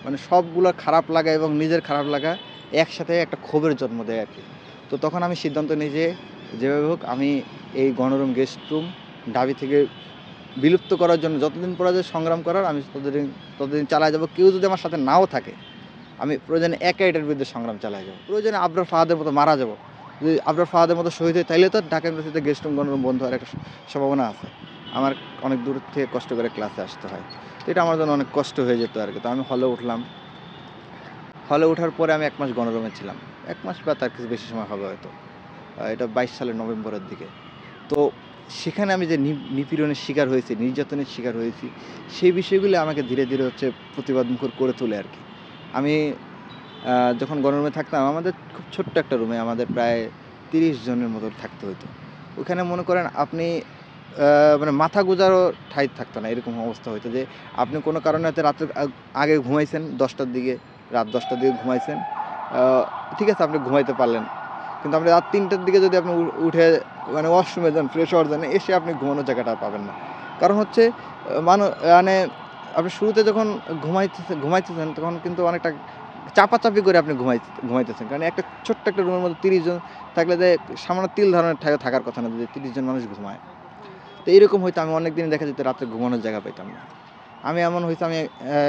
মানে সবগুলো খারাপ লাগা এবং নিজের খারাপ লাগা একসাথে একটা ক্ষোভের জন্ম দেয় আর কি। তো তখন আমি সিদ্ধান্ত নিই যে যেভাবে হোক আমি এই গণরুম গেস্ট রুম ঢাবি থেকে বিলুপ্ত করার জন্য যতদিন পর্যন্ত সংগ্রাম করার আমি ততদিন চালায় যাবো। কেউ যদি আমার সাথে নাও থাকে আমি প্রয়োজনে একা এটার বিরুদ্ধে সংগ্রাম চালায় যাবো। প্রয়োজনে আবরার ফাহাদের মতো মারা যাবো। যদি আবরার ফাহাদের মতো শহীদ হই তাইলে তো ঢাকা ইউনিভার্সিটিতে গেস্ট রুম গণরুম বন্ধ হওয়ার একটা সম্ভাবনা আছে। আমার অনেক দূর থেকে কষ্ট করে ক্লাসে আসতে হয়। তো এটা আমার জন্য অনেক কষ্ট হয়ে যেত আর কি। তো আমি হলে উঠলাম। হলে ওঠার পরে আমি ১ মাস গণরুমে ছিলাম। ১ মাস বা তার কিছু বেশি সময় হবে হয়তো। এটা ২২ সালের নভেম্বরের দিকে। তো সেখানে আমি যে নিপীড়নের শিকার হয়েছি, নির্যাতনের শিকার হয়েছি, সেই বিষয়গুলো আমাকে ধীরে, ধীরে হচ্ছে প্রতিবাদমুখর করে তোলে আরকি। আমি যখন গণরুমে থাকতাম আমাদের খুব ছোট্ট একটা রুমে আমাদের প্রায় ৩০ জনের মতো থাকতে হতো। ওখানে মনে করেন আপনি মানে মাথা গোঁজারও ঠাঁই থাকতো না। এরকম অবস্থা হইতো যে আপনি কোনো কারণে হয়তো রাতের আগে ঘুমাইছেন ১০টার দিকে, রাত ১০টার দিকে ঘুমাইছেন। আ ঠিক আছে আপনি ঘুমাইতে পারলেন। কিন্তু আপনি রাত ৩টার দিকে যদি আপনি উঠে মানে ওয়াশরুমে যান, ফ্রেশ হওয়ার জন্য, এসে আপনি ঘুমানোর জায়গাটা আর পাবেন না। কারণ হচ্ছে মানে আপনি শুরুতে যখন ঘুমাইতেছেন তখন কিন্তু অনেকটা চাপাচাপি করে আপনি ঘুমাইতেছেন। কারণ একটা ছোট্ট একটা রুমের মধ্যে ৩০ জন থাকলে যে সামান্য তিল ধারণের থাকার কথা না যে ৩০ জন মানুষ ঘুমায়। তো এইরকম হইতো আমি অনেকদিন দেখা যেত রাত্রে ঘুমানোর জায়গা পাইতাম না। আমি এমন হইছে আমি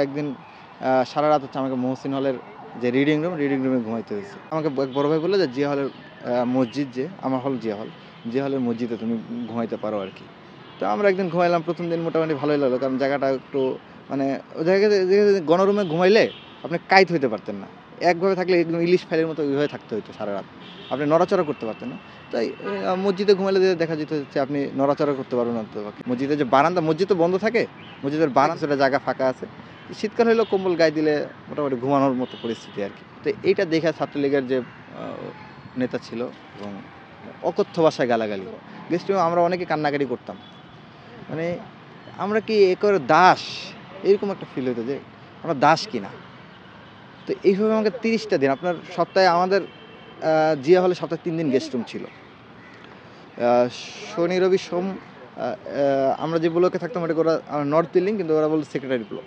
একদিন সারারাত হচ্ছে আমাকে মহসিন হলের যে রিডিং রুমে ঘুমাইতে হইছে। আমাকে এক বড় ভাই বলল যে জিয়া হলের মসজিদ যে আমার হল জিয়া হল। জিয়া হলের মসজিদে তুমি ঘুমাইতে পারো আরকি। তো আমরা একদিন ঘুমাইলাম ১ম দিন মোটামুটি ভালোই লাগলো। কারণ জায়গাটা একটু মানে ওই জায়গাতে গণরুমে ঘুমাইলে আপনি কাইত হইতে পারতেন না। একভাবে থাকলে একদম ইলিশ ফাইলের মতো ওইভাবে থাকতে হইতো সারারাত। আপনি নড়াচড়া করতে পারতেন না। তাই মসজিদে ঘুমাইলে দেখা যেত যে আপনি নড়াচড়া করতে পারবেন না অন্ততপক্ষে। মসজিদের যে বারান্দা, মসজিদ তো বন্ধ থাকে। মসজিদের বারান্দায় জায়গা ফাঁকা আছে। শীতকাল হইলেও কম্বল গায়ে দিলে মোটামুটি ঘুমানোর মতো পরিস্থিতি আরকি। তো এইটা দেখে ছাত্রলীগের যে আ নেতা ছিল এবং অকথ্য ভাষায় গালাগালি। গেস্ট রুমে আমরা অনেকে কান্নাকাটি করতাম। মানে আমরা কি একেবারে দাস? এরকম একটা ফিল হইতো যে আমরা দাস কিনা। তো এইভাবে আমাকে ৩০ টা দিন আপনার সপ্তাহে আমাদের জিয়া হলে সপ্তাহে ৩ দিন গেস্ট রুম ছিল। আ শনি, রবি, সোম আ আ আমরা যে ব্লকে থাকতাম ওটাকে ওরা নর্থ বিল্ডিং কিন্তু ওরা বলতো সেক্রেটারি ব্লক।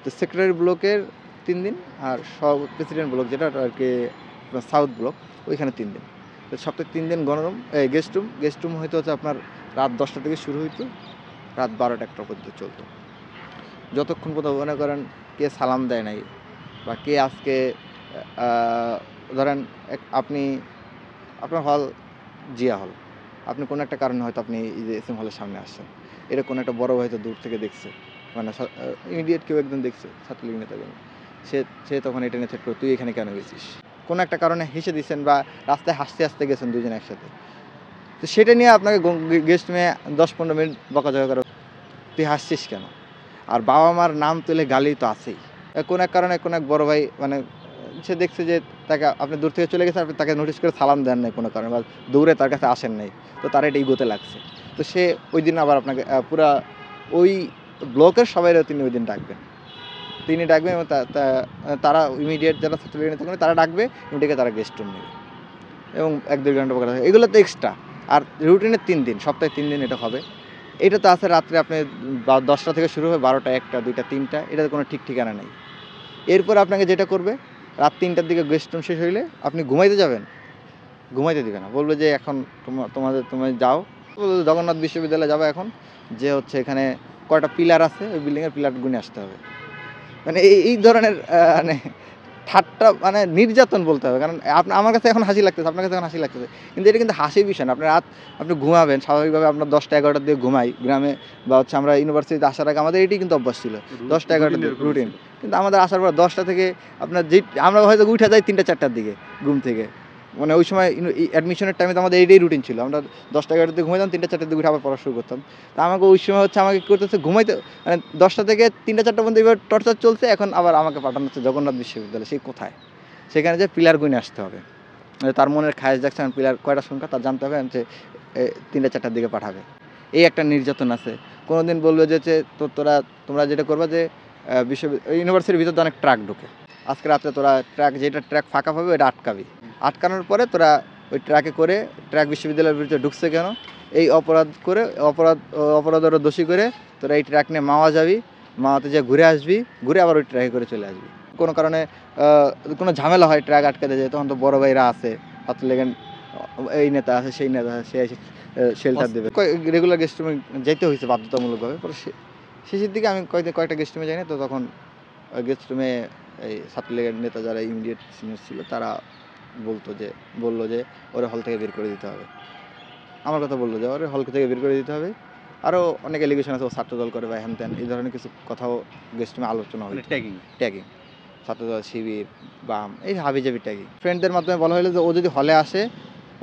তো সেক্রেটারি ব্লকের ৩ দিন আর প্রেসিডেন্ট ব্লক যেটা ওটা আরকি আপনার সাউথ ব্লক ওইখানে ৩ দিন। তো সপ্তাহে ৩ দিন গণরুম গেস্ট রুম হইতো হচ্ছে আপনার রাত ১০টা থেকে শুরু হইতো, রাত ১২টা-১টা পর্যন্ত চলতো। যতক্ষণ পর্যন্ত মনে করেন কে সালাম দেয় নাই বা কে আজকে আ ধরেন আপনি আপনার হল জিয়া হল। আপনি কোনো একটা কারণে হয়তো আপনি এই যে এসএম হলের সামনে আসছেন। এটা কোনো একটা বড় ভাই হয়তো দূর থেকে দেখছে। মানে ইমিডিয়েট কেউ একজন দেখছে ছাত্রলীগ নেতাগুলো। সে সে তখন এটা নিয়ে থ্রেট করলো, "তুই এখানে কেন গেছিস?" কোনো একটা কারণে হেসে দিছেন বা রাস্তায় হাসতে গেছেন ২ জন একসাথে। তো সেটা নিয়ে আপনাকে গেস্ট রুমে ১০-১৫ মিনিট বকাঝকা করা, "তুই হাসছিস কেন?" আর বাবা-মার নাম তুলে গালি তো আছেই। কোনো এক কারণে কোনো এক বড় ভাই মানে সে দেখছে যে তাকে আপনি দূর থেকে চলে গেছেন, আপনি তাকে নোটিস করে সালাম দেন নাই কোনো কারণে বা দৌড়ে তার কাছে আসেন নাই। তো তার এটা ইগোতে লাগছে। তো সে ঐদিন আবার আপনাকে পুরা ওই ব্লকের সবাইরে তিনি ঐদিন ডাকবেন। তিনি ডাকবেন এবং তা তা তারা ইমিডিয়েট যারা ছাত্রলীগের নেতাকর্মী তারা ডাকবে এবং ডেকে তারা গেস্ট রুম নেবে এবং ১-১.৫ ঘন্টা বকা দেবে। এগুলো তো এক্সট্রা। আর রুটিনে ৩ দিন, সপ্তাহে ৩ দিন এটা হবে। এটা তো আছে রাত্রে আপনি ১০টা থেকে শুরু হবে ১২টা, ১টা, ২টা, 3টা এটার কোনো ঠিক ঠিকানা নাই। এরপর আপনাকে যেটা করবে রাত ৩টার দিকে গেস্ট রুম শেষ হইলে আপনি ঘুমাইতে যাবেন, ঘুমাইতে দিবে না। বলবে যে এখন তুমি যাও। বলবে জগন্নাথ বিশ্ববিদ্যালয়ে যাবা এখন। যে হচ্ছে এখানে কয়টা পিলার আছে ওই বিল্ডিং এর পিলার গুনে আসতে হবে। মানে এই ধরনের মানে ঠাট্টা মানে নির্যাতন বলতে হবে। কারণ আমার কাছে এখন হাসি লাগতেছে, আপনার কাছে এখন হাসি লাগতেছে। কিন্তু এটা কিন্তু হাসির বিষয় না। আপনি ঘুমাবেন স্বাভাবিকভাবে আমরা ১০টা-১১টার দিকে ঘুমাই গ্রামে বা হচ্ছে আমরা ইউনিভার্সিটিতে আসার আগে আমাদের এটাই কিন্তু অভ্যাস ছিল। ১০টা-১১টার দিকে রুটিন। কিন্তু আমাদের আসার পর ১০টা থেকে আপনার আমরা হয়তো উঠে যাই ৩টা-৪টার দিকে ঘুম থেকে। মানে ওই সময় অ্যাডমিশনের টাইমে তো আমাদের এইটাই রুটিন ছিল। আমরা ১০টা-১১টার দিকে ঘুমাইতাম ৩টা-৪টার দিকে উঠে আবার পড়া শুরু করতাম। তো আমাকে ওই সময় হচ্ছে আমাকে কি করতেছে ঘুমাইতে মানে ১০টা থেকে ৩টা-৪টা পর্যন্ত এবার টর্চার চলছে। এখন আবার আমাকে পাঠানো হচ্ছে জগন্নাথ বিশ্ববিদ্যালয়। সেই কোথায়? সেখানে যেয়ে পিলার গুইনে আসতে হবে। তার মনের খায়েশ দেখছেন পিলার কয়টা সংখ্যা তার জানতে হবে যে ৩টা-৪টার দিকে পাঠাবে। এই একটা নির্যাতন আছে। কোনোদিন বলবে যে তোমরা যেটা করবা যে ইউনিভার্সিটির ভিতর দিয়ে অনেক ট্রাক ঢোকে। আজকে রাত্রে তোরা যেটা ট্রাক ফাঁকা পাবে ওটা আটকাবি। আটকানোর পরে তোরা ওই ট্রাকে করে ট্রাক বিশ্ববিদ্যালয়ের ভিতরে ঢুকছে কেন? এই অপরাধ করে অপরাধের দোষী করে তোরা এই ট্রাক নিয়ে মাওয়া যাবি। মাওয়াতে যেয়ে ঘুরে আসবি। ঘুরে আবার ওই ট্রাকে করে চলে আসবি। কোনো কারণে কোনো ঝামেলা হয়, ট্রাক আটকাতে যায়, তখন তো বড় ভাইরা আছে, ছাত্রলীগের এই নেতা আছে, সেই নেতা আছে, সে এসে শেল্টার দেবে। রেগুলার গেস্ট রুমে যেতে হয়েছে বাধ্যতামূলকভাবে। পরে শেষের দিকে আমি কয়েকটা গেস্ট রুমে যাই না, তো তখন গেস্ট রুমে এই ছাত্রলীগের নেতা যারা ইমিডিয়েট সিনিয়র ছিল তারা বললো যে ওরা হল থেকে বের করে দিতে হবে। আমার কথা বললো যে ওরা হল থেকে বের করে দিতে হবে। আরও অনেক এলিগেশন আছে, ও ছাত্রদল করে বা হ্যান ত্যান, এই ধরনের কিছু কথাও গেস্ট রুমে আলোচনা হয়। ট্যাগিং ছাত্রদল, শিবির, বাম, এই হাবিজাবি ট্যাগিং। ফ্রেন্ডদের মাধ্যমে বলা হলো যে ও যদি হলে আসে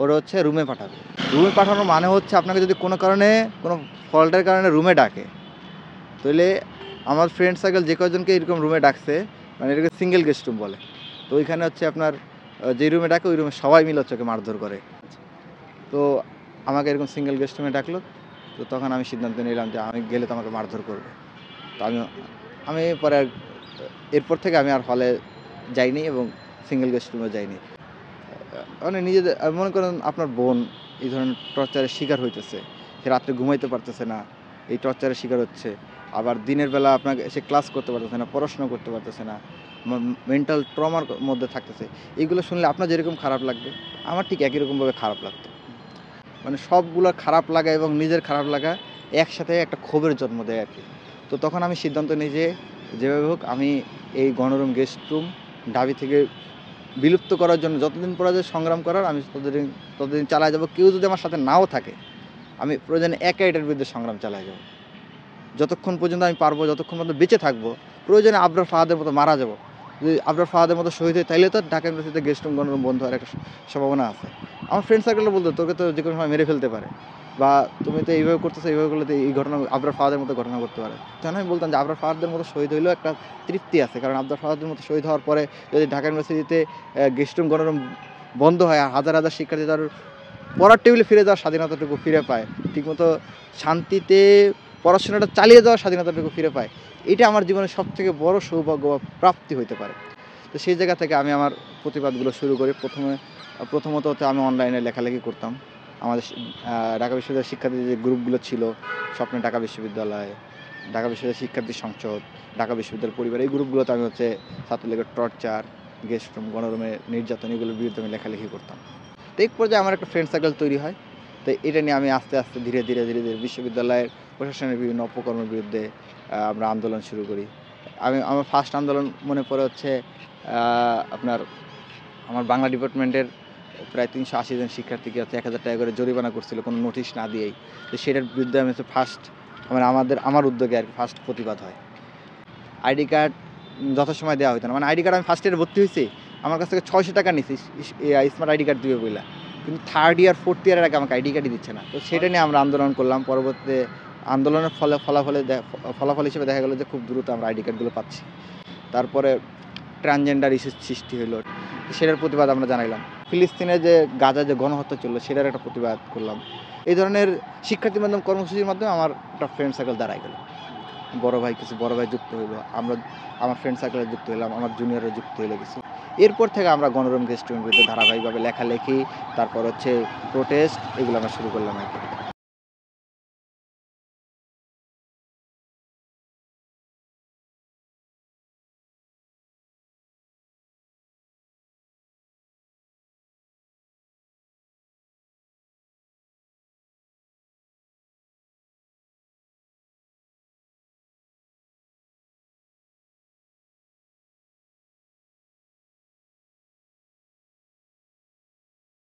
ওরা হচ্ছে রুমে পাঠাবে। রুমে পাঠানোর মানে হচ্ছে আপনাকে যদি কোনো কারণে কোনো ফল্টের কারণে রুমে ডাকে, তাহলে আমার ফ্রেন্ড সার্কেল যে কয়জনকে এরকম রুমে ডাকছে, মানে এটাকে সিঙ্গেল গেস্ট রুম বলে, তো ওইখানে হচ্ছে আপনার যে রুমে ডাকে ওই রুমে সবাই মিলে হচ্ছে ওকে মারধর করে। তো আমাকে এরকম সিঙ্গেল গেস্ট রুমে ডাকলো, তো তখন আমি সিদ্ধান্ত নিলাম যে আমি গেলে তো আমাকে মারধর করবে। তো আমি পরে এরপর থেকে আমি আর হলে যাইনি এবং সিঙ্গেল গেস্ট রুমে যাইনি। মানে নিজেদের মনে করেন আপনার বোন এই ধরনের টর্চারের শিকার হইতেছে, সে রাত্রে ঘুমাইতে পারতেছে না, এই টর্চারের শিকার হচ্ছে। আবার দিনের বেলা আপনাকে সে ক্লাস করতে পারতেছে না, পড়াশোনা করতে পারতেছে না, মেন্টাল ট্রমার মধ্যে থাকতেছে। এইগুলো শুনলে আপনার যেরকম খারাপ লাগবে আমার ঠিক একই রকমভাবে খারাপ লাগতো। মানে সবগুলো খারাপ লাগা এবং নিজের খারাপ লাগা একসাথে একটা ক্ষোভের জন্ম দেয় আর কি। তো তখন আমি সিদ্ধান্ত নিই যে যেভাবে হোক আমি এই গণরুম গেস্ট রুম দাবি থেকে বিলুপ্ত করার জন্য যতদিন পর্যন্ত সংগ্রাম করার আমি ততদিন চালায় যাব। কেউ যদি আমার সাথে নাও থাকে আমি প্রয়োজনে একা এটার বিরুদ্ধে সংগ্রাম চালায় যাব, যতক্ষণ পর্যন্ত আমি পারবো, যতক্ষণ পর্যন্ত বেঁচে থাকবো। প্রয়োজনে আবরার ফাহাদের মতো মারা যাব, যদি আবরার ফাহাদের মতো শহীদ হয় তাইলে তো ঢাকা ইউনিভার্সিটিতে গেস্ট রুম গণরুম বন্ধ হওয়ার একটা সম্ভাবনা আছে। আমার ফ্রেন্ড সার্কেলটা বলতো তোকে তো যে কোনো সময় মেরে ফেলতে পারে, বা তুমি তো এইভাবে করতেছো, এইভাবে করলে তো এই ঘটনা আবরার ফাহাদের মতো ঘটনা করতে পারে। তখন আমি বলতাম যে আবরার ফাহাদের মতো শহীদ হইলেও একটা তৃপ্তি আছে, কারণ আবরার ফাহাদের মতো শহীদ হওয়ার পরে যদি ঢাকা ইউনিভার্সিটিতে গেস্ট রুম গণরুম বন্ধ হয় আর হাজার হাজার শিক্ষার্থী তার পড়ার টেবিলে ফিরে যাওয়ার স্বাধীনতাটুকু ফিরে পায়, ঠিকমতো শান্তিতে পড়াশোনাটা চালিয়ে যাওয়ার স্বাধীনতাটুকু ফিরে পায়, এটা আমার জীবনের সবথেকে বড় সৌভাগ্য বা প্রাপ্তি হতে পারে। তো সেই জায়গা থেকে আমি আমার প্রতিবাদগুলো শুরু করি। প্রথমত হচ্ছে আমি অনলাইনে লেখালেখি করতাম। আমাদের ঢাকা বিশ্ববিদ্যালয়ের শিক্ষার্থীদের যে গ্রুপগুলো ছিল, স্বপ্নে ঢাকা বিশ্ববিদ্যালয়, ঢাকা বিশ্ববিদ্যালয় শিক্ষার্থী সংসদ, ঢাকা বিশ্ববিদ্যালয় পরিবার, এই গ্রুপগুলোতে আমি হচ্ছে ছাত্রলীগের টর্চার, গেস্ট রুম গণরুমে নির্যাতন, এগুলোর বিরুদ্ধে আমি লেখালেখি করতাম। তো এক পর্যায়ে আমার একটা ফ্রেন্ড সার্কেল তৈরি হয়। তো এটা নিয়ে আমি আস্তে আস্তে ধীরে ধীরে বিশ্ববিদ্যালয়ের প্রশাসনের বিভিন্ন অপকর্মের বিরুদ্ধে আমরা আন্দোলন শুরু করি। আমার ফার্স্ট আন্দোলন মনে পড়ে হচ্ছে আপনার আমার বাংলা ডিপার্টমেন্টের প্রায় ৩৮০ জন শিক্ষার্থীকে হচ্ছে ১,০০০ টাকা করে জরিমানা করছিল কোনো নোটিশ না দিয়েই। তো সেটার বিরুদ্ধে আমি হচ্ছে ফার্স্ট মানে আমার উদ্যোগে আর কি ফার্স্ট প্রতিবাদ হয়। আইডি কার্ড যথাসময় দেওয়া হতো না, মানে আইডি কার্ড আমি ফার্স্ট ইয়ারে ভর্তি হয়েছি, আমার কাছ থেকে ৬০০ টাকা নিচ্ছি স্মার্ট আইডি কার্ড দিবে বইলা, কিন্তু থার্ড ইয়ার ফোর্থ ইয়ারের আগে আমাকে আইডি কার্ডই দিচ্ছে না। তো সেটা নিয়ে আমরা আন্দোলন করলাম। পরবর্তীতে আন্দোলনের ফলাফল হিসেবে দেখা গেলো যে খুব দ্রুত আমরা আইডি কার্ডগুলো পাচ্ছি। তারপরে ট্রান্সজেন্ডার ইস্যু সৃষ্টি হলো, সেটার প্রতিবাদ আমরা জানাইলাম। ফিলিস্তিনে যে গাজা যে গণহত্যা চললো সেটার একটা প্রতিবাদ করলাম। এই ধরনের শিক্ষার্থী মাধ্যম কর্মসূচির মাধ্যমে আমার একটা ফ্রেন্ড সার্কেল দাঁড়াই গেল। কিছু বড় ভাই যুক্ত হইলো, আমার ফ্রেন্ড সার্কেলে যুক্ত হইলাম, আমার জুনিয়ররা যুক্ত হইলো কিছু। এরপর থেকে আমরা গণরুম গেস্ট রুমের বিরুদ্ধে ধারাবাহিকভাবে লেখালেখি, তারপর হচ্ছে প্রোটেস্ট, এগুলো আমরা শুরু করলাম আর কি।